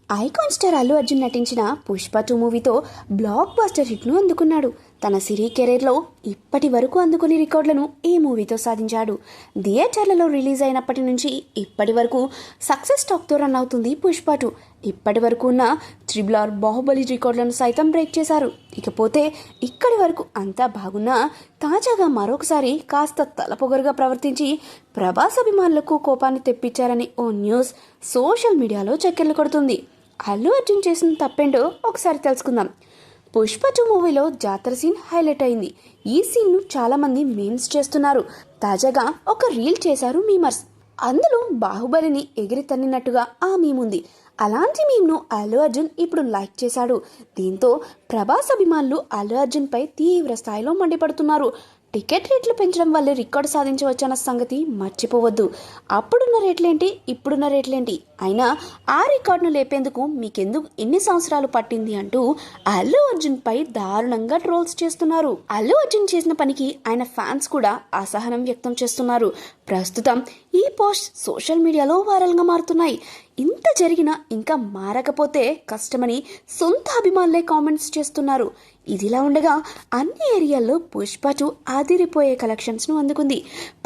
Icon star Allu Arjun నటించిన పుష్ప 2 మూవీతో block buster హిట్ను అందుకున్నాడు. తన సినీ కెరీర్లో ఇప్పటి వరకు అందుకుని రికార్డులను ఈ మూవీతో సాధించాడు. థియేటర్లలో రిలీజ్ అయినప్పటి నుంచి ఇప్పటి వరకు సక్సెస్ టాక్తో రన్ అవుతుంది పుష్ప 2. ఇప్పటి వరకు ఉన్న RRR, బాహుబలి రికార్డులను సైతం బ్రేక్ చేశారు. ఇకపోతే ఇక్కడి వరకు అంతా బాగున్నా తాజాగా మరొకసారి కాస్త తలపొగరుగా ప్రవర్తించి ప్రభాస్ అభిమానులకు కోపాన్ని తెప్పించారని ఓ న్యూస్ సోషల్ మీడియాలో చక్కెర్లు కొడుతుంది. అల్లు అర్జున్ చేసిన తప్పేంటో ఒకసారి తెలుసుకుందాం. పుష్ప 2 మూవీలో జాతర సీన్ హైలైట్ అయింది. ఈ సీన్ను చాలామంది మీమ్స్ చేస్తున్నారు. తాజాగా ఒక రీల్ చేశారు మీమర్స్. అందులో బాహుబలిని ఎగిరి తన్నినట్టుగా ఆ మీమ్ ఉంది. అలాంటి మీమ్ను అల్లు అర్జున్ ఇప్పుడు లైక్ చేశాడు. దీంతో ప్రభాస్ అభిమానులు అల్లు అర్జున్పై తీవ్ర స్థాయిలో మండిపడుతున్నారు. టికెట్ రేట్లు పెంచడం వల్లే రికార్డు సాధించవచ్చన్న సంగతి మర్చిపోవద్దు. అప్పుడున్న రేట్లేంటి, ఇప్పుడున్న రేట్లేంటి, అయినా ఆ రికార్డును లేపేందుకు మీకెందుకు ఎన్ని సంవత్సరాలు పట్టింది అంటూ అల్లు అర్జున్ పై దారుణంగా ట్రోల్స్ చేస్తున్నారు. అల్లు అర్జున్ చేసిన పనికి ఆయన ఫ్యాన్స్ కూడా అసహనం వ్యక్తం చేస్తున్నారు. ప్రస్తుతం ఈ పోస్ట్ సోషల్ మీడియాలో వైరల్గా మారుతున్నాయి. ఇంత జరిగినా ఇంకా మారకపోతే కష్టమని సొంత అభిమానులే కామెంట్స్ చేస్తున్నారు. ఇదిలా ఉండగా అన్ని ఏరియాల్లో పుష్ప 2 అదిరిపోయే కలెక్షన్స్ను అందుకుంది.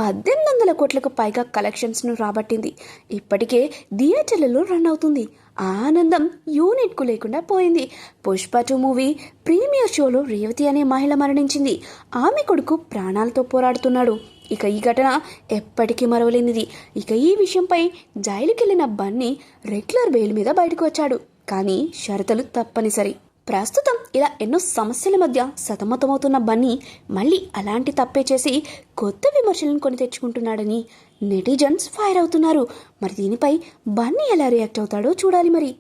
1800 కోట్లకు పైగా కలెక్షన్స్ను రాబట్టింది. ఇప్పటికే థియేటర్లలో రన్ అవుతుంది. ఆనందం యూనిట్కు లేకుండా పోయింది. పుష్ప 2 మూవీ ప్రీమియర్ షోలో రేవతి అనే మహిళ మరణించింది. ఆమె కొడుకు ప్రాణాలతో పోరాడుతున్నాడు. ఇక ఈ ఘటన ఎప్పటికీ మరవలేనిది. ఇక ఈ విషయంపై జైలుకెళ్లిన బన్నీ రెగ్యులర్ బెయిల్ మీద బయటకు వచ్చాడు. కానీ షరతులు తప్పనిసరి. ప్రస్తుతం ఇలా ఎన్నో సమస్యల మధ్య సతమతమవుతున్న బన్నీ మళ్ళీ అలాంటి తప్పే చేసి కొత్త విమర్శలను కొని తెచ్చుకుంటున్నాడని నెటిజన్స్ ఫైర్ అవుతున్నారు. మరి దీనిపై బన్నీ ఎలా రియాక్ట్ అవుతాడో చూడాలి మరి.